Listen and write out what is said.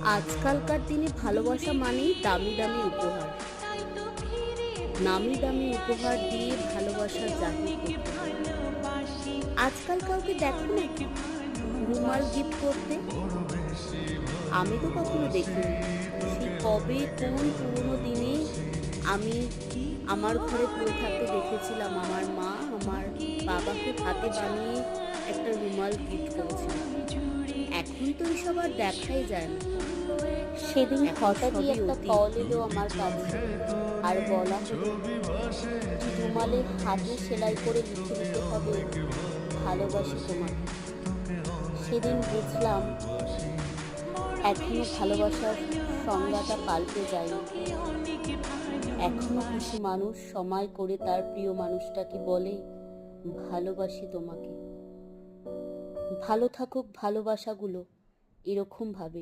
আজকালকার দিনে ভালোবাসা মানেই দামি দামি উপহার, নামি দামি উপহার দিয়ে ভালোবাসার জাহির করতে হয়। আজকাল কাউকে দেখো নাকি রুমাল গিফট করতে? আমি তো কখনো দেখিনি। সে কবে কোন পুরোনো দিনে আমি আমার ঘরে পড়ে থাকতে দেখেছিলাম আমার মা আমার বাবাকে হাতে বানিয়ে একটা রুমাল গিফট করেছিল। এখন তো এসব আর দেখাই যায় না। সেদিন হঠাৎই একটা কল এলো আমার কাছে, আর বলা হলো রুমালে হাতে সেলাই করে লিখে দিতে হবে ভালোবাসি তোমাকে। সেদিন বুঝলাম এখনো ভালোবাসার সংজ্ঞাটা পাল্টে যায়নি। এখনো কিছু মানুষ সময় করে তার প্রিয় মানুষটাকে বলে ভালোবাসি তোমাকে। ভালো থাকুক ভালোবাসাগুলো এরকম ভাবে।